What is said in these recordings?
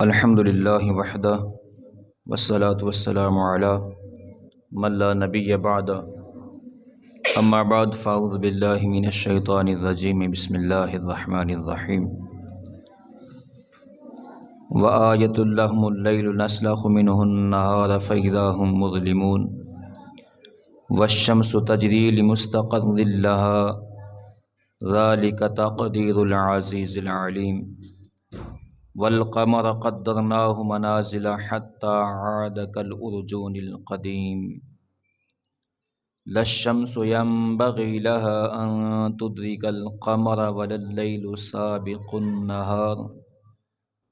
الحمد للہ وحدہ والصلاة والسلام علی من لا نبی بعد اما بعد فاعوذ باللہ من الشیطان الرجیم بسم اللہ الرحمن الرحیم وآیۃ لہم اللیل نسلخ منہ النہار فإذا هم مظلمون والشمس تجری لمستقر لها ذلك تقدیر العزیز العلیم والقمر قدرناه منازل حتى عاد كالأرجون القديم لا الشمس ينبغي لها أن تدرك القمر ولا الليل سابق النهار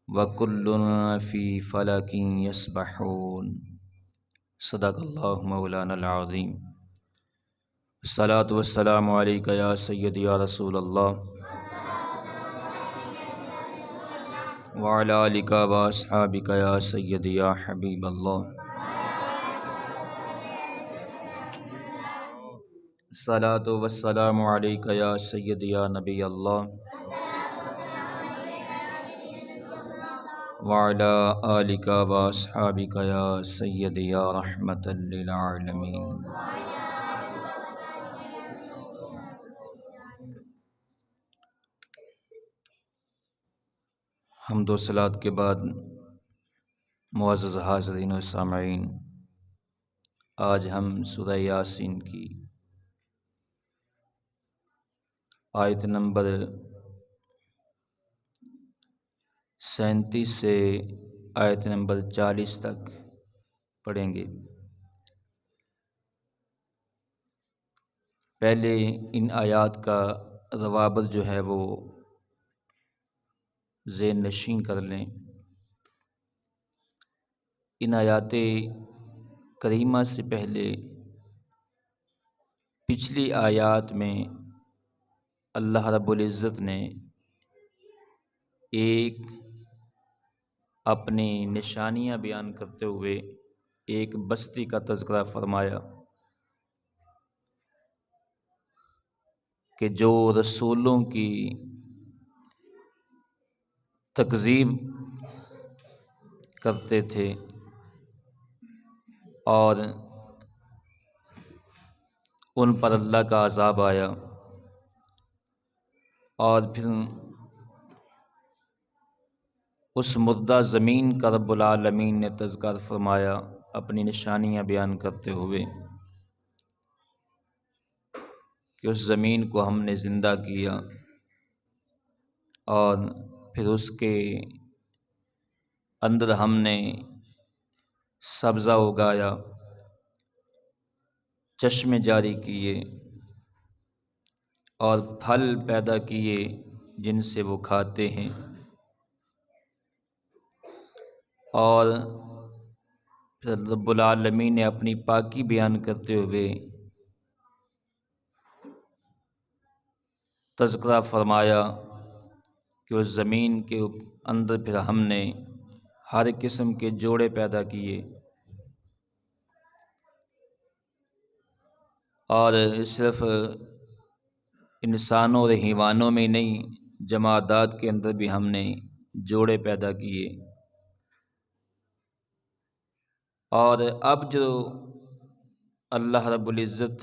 وكل في فلك يسبحون صدق الله مولانا العظيم الصلاة والسلام عليك يا سيدي يا رسول الله وعلى آلك وأصحابك يا سيدي يا حبيب الله الصلاة والسلام عليك يا سيدي يا نبي الله وعلى آلك وأصحابك يا سيدي يا رحمة للعالمين حمد و صلات کے بعد معزز حاضرین و سامعین، آج ہم سورہ یاسین کی آیت نمبر 37 سے آیت نمبر 40 تک پڑھیں گے۔ پہلے ان آیات کا روابط جو ہے وہ ذہن نشین کر لیں۔ ان آیات کریمہ سے پہلے پچھلی آیات میں اللہ رب العزت نے ایک اپنی نشانیاں بیان کرتے ہوئے ایک بستی کا تذکرہ فرمایا کہ جو رسولوں کی تکذیب کرتے تھے اور ان پر اللہ کا عذاب آیا، اور پھر اس مردہ زمین کا رب العالمین نے تذکر فرمایا اپنی نشانیاں بیان کرتے ہوئے کہ اس زمین کو ہم نے زندہ کیا اور پھر اس کے اندر ہم نے سبزہ اگایا، چشمے جاری کیے اور پھل پیدا کیے جن سے وہ کھاتے ہیں، اور پھر رب العالمین نے اپنی پاکی بیان کرتے ہوئے تذکرہ فرمایا کہ اس زمین کے اندر پھر ہم نے ہر قسم کے جوڑے پیدا کیے، اور صرف انسانوں اور حیوانوں میں نہیں، جمادات کے اندر بھی ہم نے جوڑے پیدا کیے۔ اور اب جو اللہ رب العزت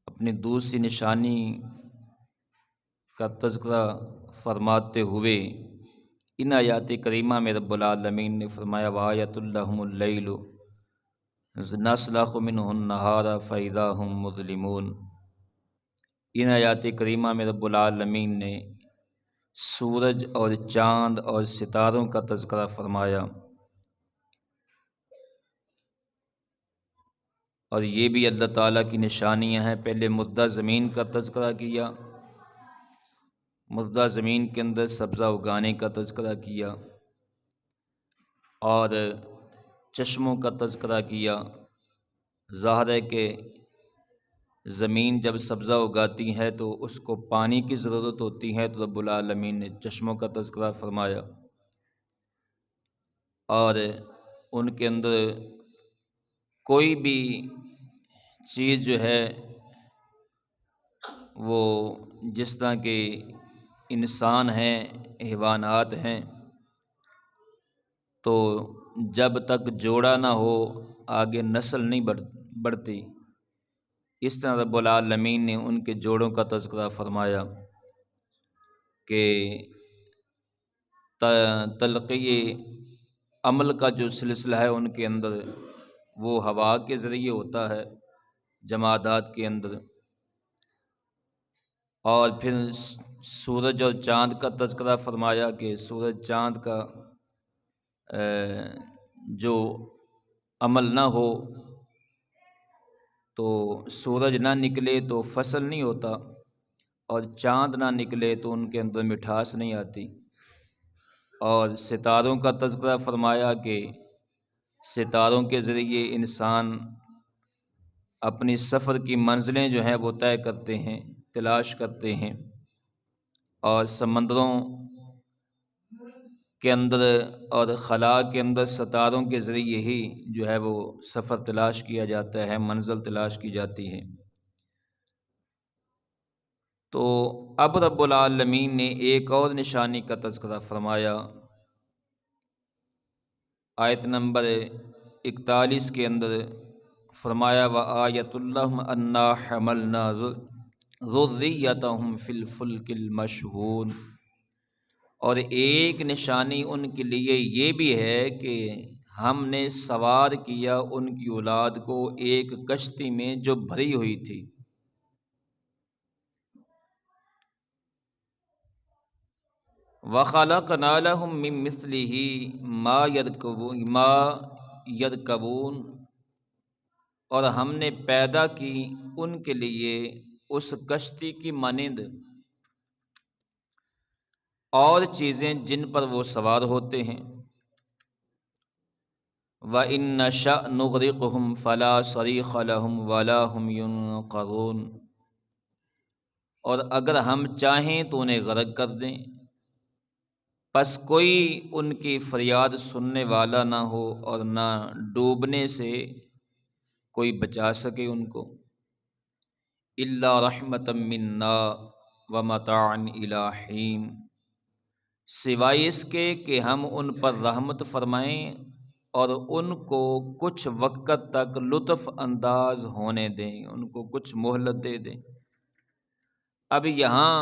اپنی دوسری نشانی کا تذکرہ فرماتے ہوئے ان آیات کریمہ میں رب العالمین نے فرمایا وَآیَةٌ لَهُمُ اللَّيْلُ نَسْلَخُ مِنْهُ النَّهَارَ فَإِذَا هُمْ مُظْلِمُونَ۔ ان آیات کریمہ میں رب العالمین نے سورج اور چاند اور ستاروں کا تذکرہ فرمایا، اور یہ بھی اللہ تعالیٰ کی نشانیاں ہیں۔ پہلے مردہ زمین کا تذکرہ کیا، مردہ زمین کے اندر سبزہ اگانے کا تذکرہ کیا، اور چشموں کا تذکرہ کیا۔ ظاہر ہے کہ زمین جب سبزہ اگاتی ہے تو اس کو پانی کی ضرورت ہوتی ہے، تو رب العالمین نے چشموں کا تذکرہ فرمایا، اور ان کے اندر کوئی بھی چیز جو ہے وہ جس طرح کے انسان ہیں، حیوانات ہیں، تو جب تک جوڑا نہ ہو آگے نسل نہیں بڑھتی۔ اس طرح رب العالمین نے ان کے جوڑوں کا تذکرہ فرمایا کہ تلقی عمل کا جو سلسلہ ہے ان کے اندر وہ ہوا کے ذریعے ہوتا ہے جمادات کے اندر، اور پھر سورج اور چاند کا تذکرہ فرمایا کہ سورج چاند کا جو عمل نہ ہو تو سورج نہ نکلے تو فصل نہیں ہوتا، اور چاند نہ نکلے تو ان کے اندر مٹھاس نہیں آتی، اور ستاروں کا تذکرہ فرمایا کہ ستاروں کے ذریعے انسان اپنی سفر کی منزلیں جو ہیں وہ طے کرتے ہیں، تلاش کرتے ہیں، اور سمندروں کے اندر اور خلا کے اندر ستاروں کے ذریعے ہی جو ہے وہ سفر تلاش کیا جاتا ہے، منزل تلاش کی جاتی ہے۔ تو اب رب العالمین نے ایک اور نشانی کا تذکرہ فرمایا آیت نمبر 41 کے اندر، فرمایا وَآیَةُ اللَّهُمْ أَنَّا حَمَلْنَا ذُرِّيَّتَهُمْ فِي الْفُلْكِ الْمَشْحُونِ، اور ایک نشانی ان کے لیے یہ بھی ہے کہ ہم نے سوار کیا ان کی اولاد کو ایک کشتی میں جو بھری ہوئی تھی۔ وَخَلَقْنَا لَهُم مِّن مِّثْلِهِ مَا يَرْكَبُونَ، اور ہم نے پیدا کی ان کے لیے اس کشتی کی مانند اور چیزیں جن پر وہ سوار ہوتے ہیں۔ وَإِن نَّشَأْ نُغْرِقْهُمْ فَلَا صَرِيخَ لَهُمْ وَلَا هُمْ يُنقَذُونَ، اور اگر ہم چاہیں تو انہیں غرق کر دیں، پس کوئی ان کی فریاد سننے والا نہ ہو اور نہ ڈوبنے سے کوئی بچا سکے ان کو۔ إِلَّا رَحْمَةً مِّنَّا وَمَتَاعًا إِلَىٰ حِينٍ، سوائے اس کے کہ ہم ان پر رحمت فرمائیں اور ان کو کچھ وقت تک لطف انداز ہونے دیں، ان کو کچھ مہلت دے دیں۔ اب یہاں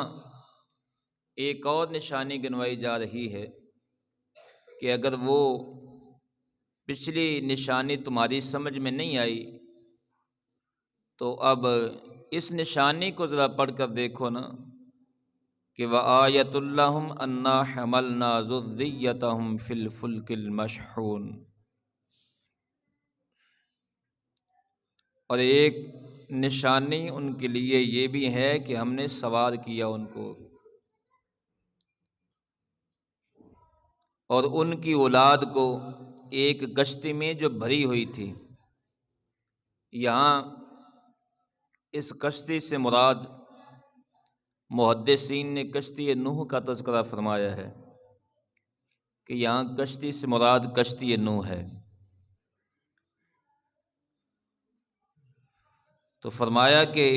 ایک اور نشانی گنوائی جا رہی ہے کہ اگر وہ پچھلی نشانی تمہاری سمجھ میں نہیں آئی تو اب اس نشانی کو ذرا پڑھ کر دیکھو نا کہ وَآیَةُ اللَّهُمْ أَنَّا حَمَلْنَا ذُرِّيَّتَهُمْ فِي الْفُلْكِ الْمَشْحُونِ، اور ایک نشانی ان کے لیے یہ بھی ہے کہ ہم نے سوار کیا ان کو، اور ان کی اولاد کو ایک کشتی میں جو بھری ہوئی تھی۔ یہاں اس کشتی سے مراد محدثین نے کشتی نوح کا تذکرہ فرمایا ہے کہ یہاں کشتی سے مراد کشتی نوح ہے۔ تو فرمایا کہ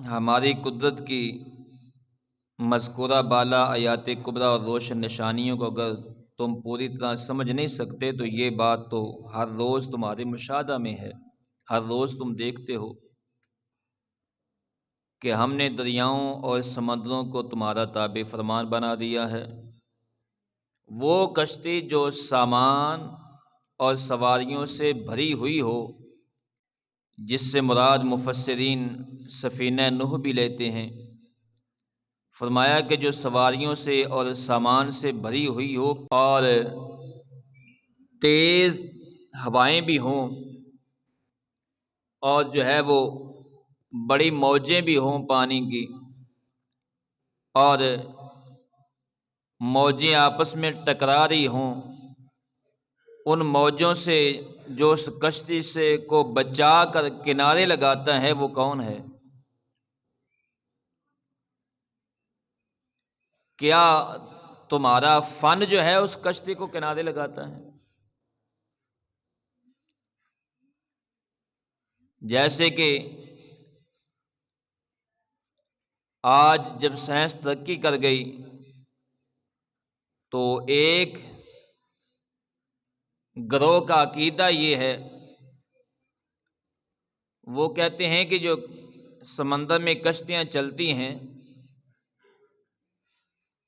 ہماری قدرت کی مذکورہ بالا آیات کبریٰ اور روشن نشانیوں کو اگر تم پوری طرح سمجھ نہیں سکتے تو یہ بات تو ہر روز تمہارے مشاہدہ میں ہے، ہر روز تم دیکھتے ہو کہ ہم نے دریاؤں اور سمندروں کو تمہارا تابع فرمان بنا دیا ہے۔ وہ کشتی جو سامان اور سواریوں سے بھری ہوئی ہو، جس سے مراد مفسرین سفینہ نوح بھی لیتے ہیں، فرمایا کہ جو سواریوں سے اور سامان سے بھری ہوئی ہو اور تیز ہوائیں بھی ہوں، اور جو ہے وہ بڑی موجیں بھی ہوں پانی کی، اور موجیں آپس میں ٹکرا رہی ہوں، ان موجوں سے جو اس کشتی سے کو بچا کر کنارے لگاتا ہے وہ کون ہے؟ کیا تمہارا فن جو ہے اس کشتی کو کنارے لگاتا ہے؟ جیسے کہ آج جب سائنس ترقی کر گئی تو ایک گروہ کا عقیدہ یہ ہے، وہ کہتے ہیں کہ جو سمندر میں کشتیاں چلتی ہیں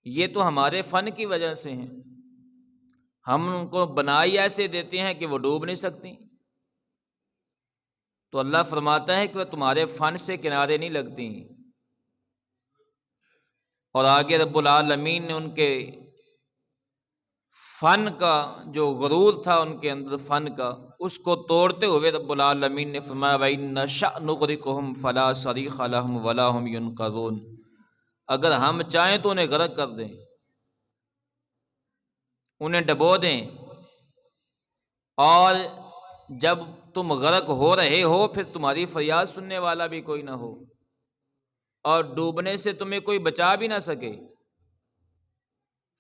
یہ تو ہمارے فن کی وجہ سے ہیں، ہم ان کو بنائی ایسے دیتے ہیں کہ وہ ڈوب نہیں سکتی۔ تو اللہ فرماتا ہے کہ وہ تمہارے فن سے کنارے نہیں لگتی۔ اور آگے رب العالمین نے ان کے فن کا جو غرور تھا ان کے اندر فن کا، اس کو توڑتے ہوئے رب العالمین نے فرمایا وَإِن نَّشَأْ نُغْرِقْهُمْ فَلَا صَرِيخَ لَهُمْ وَلَا هُمْ يُنقَذُونَ، اگر ہم چاہیں تو انہیں غرق کر دیں، انہیں ڈبو دیں، اور جب تم غرق ہو رہے ہو پھر تمہاری فریاد سننے والا بھی کوئی نہ ہو، اور ڈوبنے سے تمہیں کوئی بچا بھی نہ سکے۔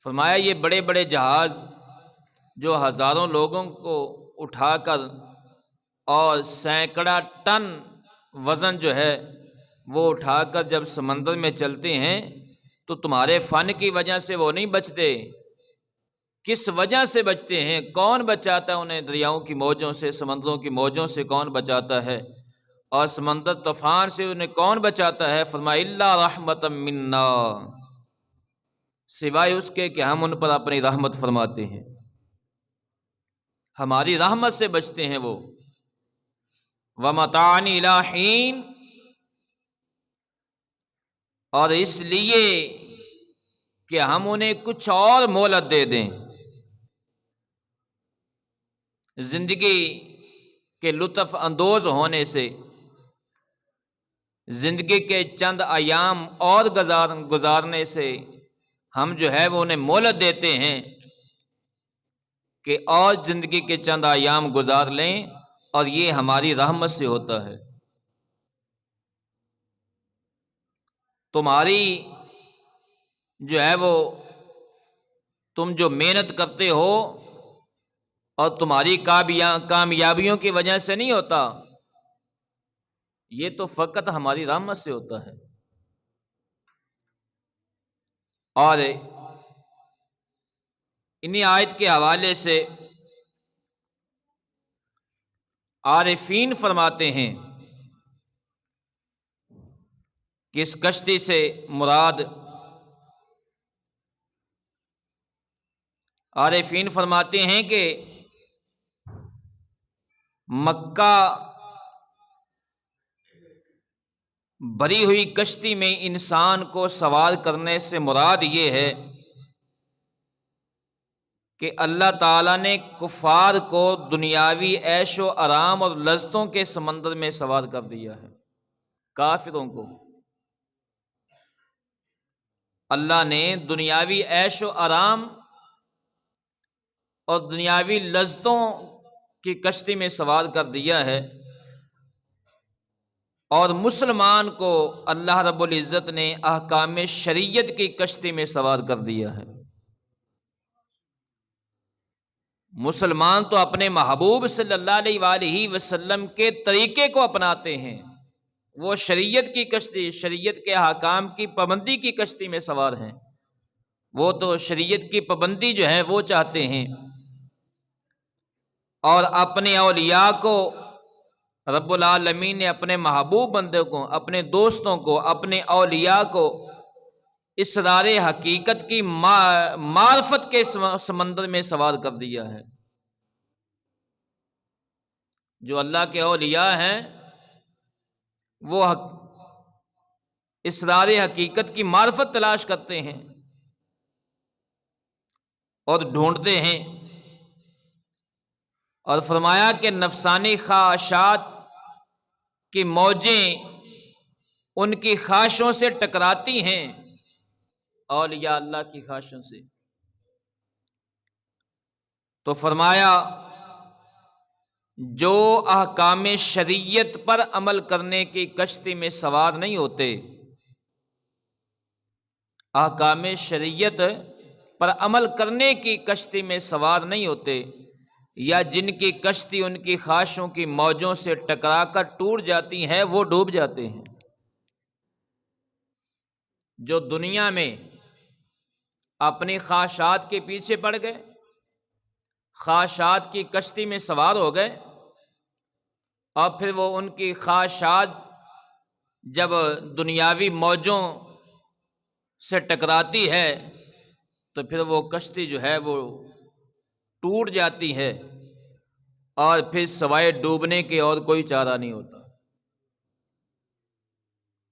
فرمایا یہ بڑے بڑے جہاز جو ہزاروں لوگوں کو اٹھا کر اور سینکڑا ٹن وزن جو ہے وہ اٹھا کر جب سمندر میں چلتے ہیں تو تمہارے فن کی وجہ سے وہ نہیں بچتے۔ کس وجہ سے بچتے ہیں؟ کون بچاتا ہے انہیں دریاؤں کی موجوں سے، سمندروں کی موجوں سے کون بچاتا ہے؟ اور سمندر طوفان سے انہیں کون بچاتا ہے؟ فرمایا الا رحمتا منا، سوائے اس کے کہ ہم ان پر اپنی رحمت فرماتے ہیں، ہماری رحمت سے بچتے ہیں وہ۔ وَمَتَاعًا إِلَىٰ حِينٍ، اور اس لیے کہ ہم انہیں کچھ اور مہلت دے دیں، زندگی کے لطف اندوز ہونے سے، زندگی کے چند ایام اور گزارنے سے ہم جو ہے وہ انہیں مہلت دیتے ہیں کہ اور زندگی کے چند ایام گزار لیں، اور یہ ہماری رحمت سے ہوتا ہے۔ تمہاری جو ہے وہ تم جو محنت کرتے ہو اور تمہاری کامیابیوں کی وجہ سے نہیں ہوتا، یہ تو فقط ہماری رحمت سے ہوتا ہے۔ اور انہی آیت کے حوالے سے عارفین فرماتے ہیں کہ اس کشتی سے مراد، عارفین فرماتے ہیں کہ مکہ بھری ہوئی کشتی میں انسان کو سوار کرنے سے مراد یہ ہے کہ اللہ تعالیٰ نے کفار کو دنیاوی عیش و آرام اور لذتوں کے سمندر میں سوار کر دیا ہے۔ کافروں کو اللہ نے دنیاوی عیش و آرام اور دنیاوی لذتوں کی کشتی میں سوار کر دیا ہے، اور مسلمان کو اللہ رب العزت نے احکام شریعت کی کشتی میں سوار کر دیا ہے۔ مسلمان تو اپنے محبوب صلی اللہ علیہ وآلہ وسلم کے طریقے کو اپناتے ہیں، وہ شریعت کی کشتی، شریعت کے احکام کی پابندی کی کشتی میں سوار ہیں، وہ تو شریعت کی پابندی جو ہے وہ چاہتے ہیں، اور اپنے اولیاء کو رب العالمین نے اپنے محبوب بندے کو، اپنے دوستوں کو، اپنے اولیاء کو اسرار حقیقت کی معرفت کے سمندر میں سوار کر دیا ہے۔ جو اللہ کے اولیاء ہیں وہ اسرار حقیقت کی معرفت تلاش کرتے ہیں اور ڈھونڈتے ہیں، اور فرمایا کہ نفسانی خواہشات کی موجیں ان کی خواہشوں سے ٹکراتی ہیں اولیاء اللہ کی خواہشوں سے۔ تو فرمایا جو احکام شریعت پر عمل کرنے کی کشتی میں سوار نہیں ہوتے، احکام شریعت پر عمل کرنے کی کشتی میں سوار نہیں ہوتے، یا جن کی کشتی ان کی خواہشوں کی موجوں سے ٹکرا کر ٹوٹ جاتی ہے وہ ڈوب جاتے ہیں۔ جو دنیا میں اپنی خواہشات کے پیچھے پڑ گئے، خواہشات کی کشتی میں سوار ہو گئے، اور پھر وہ ان کی خواہشات جب دنیاوی موجوں سے ٹکراتی ہے تو پھر وہ کشتی جو ہے وہ ٹوٹ جاتی ہے، اور پھر سوائے ڈوبنے کے اور کوئی چارہ نہیں ہوتا۔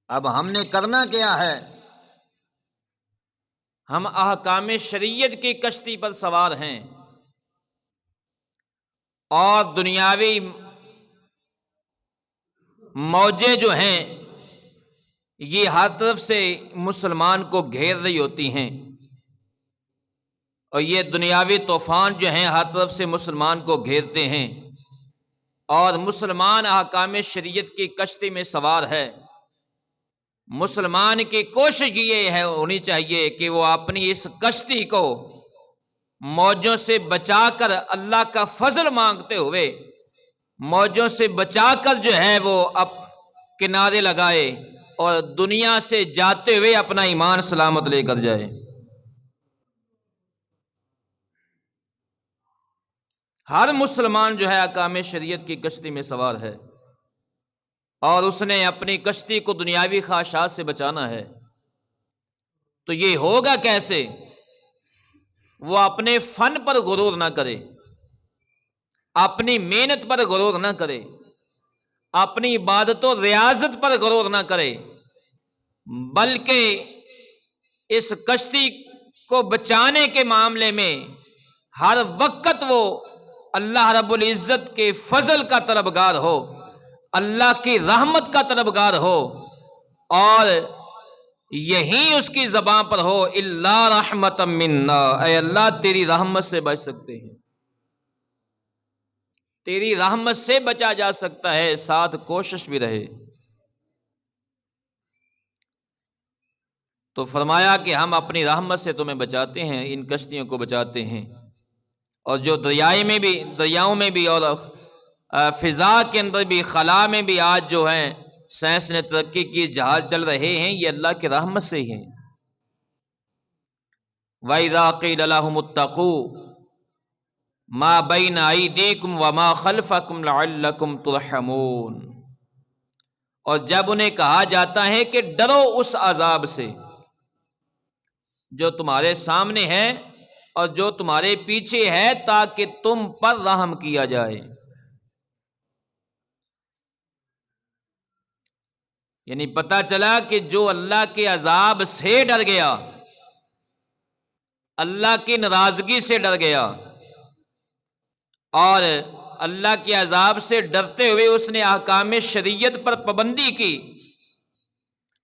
اب ہم نے کرنا کیا ہے؟ ہم احکام شریعت کی کشتی پر سوار ہیں، اور دنیاوی موجیں جو ہیں یہ ہر طرف سے مسلمان کو گھیر رہی ہوتی ہیں، اور یہ دنیاوی طوفان جو ہیں ہر طرف سے مسلمان کو گھیرتے ہیں، اور مسلمان احکام شریعت کی کشتی میں سوار ہے۔ مسلمان کی کوشش یہ ہے ہونی چاہیے کہ وہ اپنی اس کشتی کو موجوں سے بچا کر، اللہ کا فضل مانگتے ہوئے موجوں سے بچا کر جو ہے وہ اب کنارے لگائے، اور دنیا سے جاتے ہوئے اپنا ایمان سلامت لے کر جائے۔ ہر مسلمان جو ہے احکام شریعت کی کشتی میں سوار ہے، اور اس نے اپنی کشتی کو دنیاوی خواہشات سے بچانا ہے۔ تو یہ ہوگا کیسے؟ وہ اپنے فن پر غرور نہ کرے، اپنی محنت پر غرور نہ کرے، اپنی عبادت و ریاضت پر غرور نہ کرے، بلکہ اس کشتی کو بچانے کے معاملے میں ہر وقت وہ اللہ رب العزت کے فضل کا طلبگار ہو، اللہ کی رحمت کا طلبگار ہو، اور یہی اس کی زبان پر ہو، الا رحمت منا، اے اللہ تیری رحمت سے بچ سکتے ہیں، تیری رحمت سے بچا جا سکتا ہے، ساتھ کوشش بھی رہے۔ تو فرمایا کہ ہم اپنی رحمت سے تمہیں بچاتے ہیں، ان کشتیوں کو بچاتے ہیں، اور جو دریاؤں میں بھی اور فضا کے اندر بھی، خلا میں بھی آج جو ہیں سائنس نے ترقی کی، جہاز چل رہے ہیں، یہ اللہ کی رحمت سے ہی ہیں۔ وَإِذَا قِيلَ لَهُمُ اتَّقُوا مَا بَيْنَ أَيْدِيكُمْ وَمَا خَلْفَكُمْ لَعَلَّكُمْ تُرْحَمُونَ، اور جب انہیں کہا جاتا ہے کہ ڈرو اس عذاب سے جو تمہارے سامنے ہے اور جو تمہارے پیچھے ہے، تاکہ تم پر رحم کیا جائے۔ یعنی پتہ چلا کہ جو اللہ کے عذاب سے ڈر گیا، اللہ کی ناراضگی سے ڈر گیا، اور اللہ کے عذاب سے ڈرتے ہوئے اس نے احکام شریعت پر پابندی کی،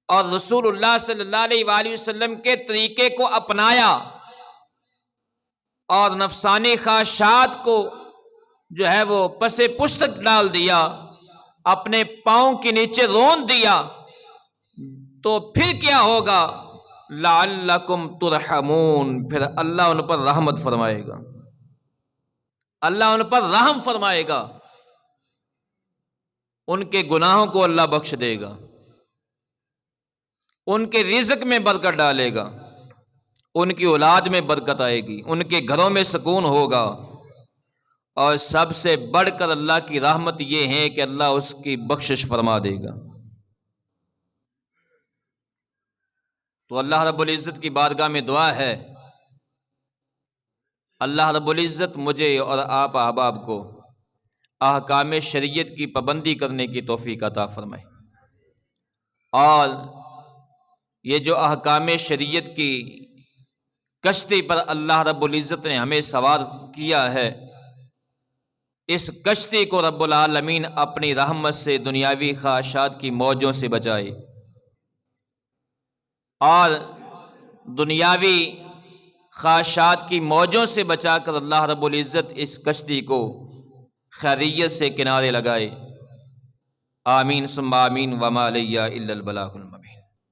اور رسول اللہ صلی اللہ علیہ وآلہ وسلم کے طریقے کو اپنایا، اور نفسانی خواہشات کو جو ہے وہ پس پشت ڈال دیا، اپنے پاؤں کے نیچے رون دیا، تو پھر کیا ہوگا؟ لعلکم ترحمون، پھر اللہ ان پر رحمت فرمائے گا، اللہ ان پر رحم فرمائے گا، ان کے گناہوں کو اللہ بخش دے گا، ان کے رزق میں برکت ڈالے گا، ان کی اولاد میں برکت آئے گی، ان کے گھروں میں سکون ہوگا، اور سب سے بڑھ کر اللہ کی رحمت یہ ہے کہ اللہ اس کی بخشش فرما دے گا۔ تو اللہ رب العزت کی بارگاہ میں دعا ہے، اللہ رب العزت مجھے اور آپ احباب کو احکام شریعت کی پابندی کرنے کی توفیق عطا فرمائے، اور یہ جو احکام شریعت کی کشتی پر اللہ رب العزت نے ہمیں سوار کیا ہے، اس کشتی کو رب العالمین اپنی رحمت سے دنیاوی خواہشات کی موجوں سے بچائے، اور دنیاوی خواہشات کی موجوں سے بچا کر اللہ رب العزت اس کشتی کو خیریت سے کنارے لگائے۔ آمین ثم آمین، وما علیہ الا البلاغ المبین۔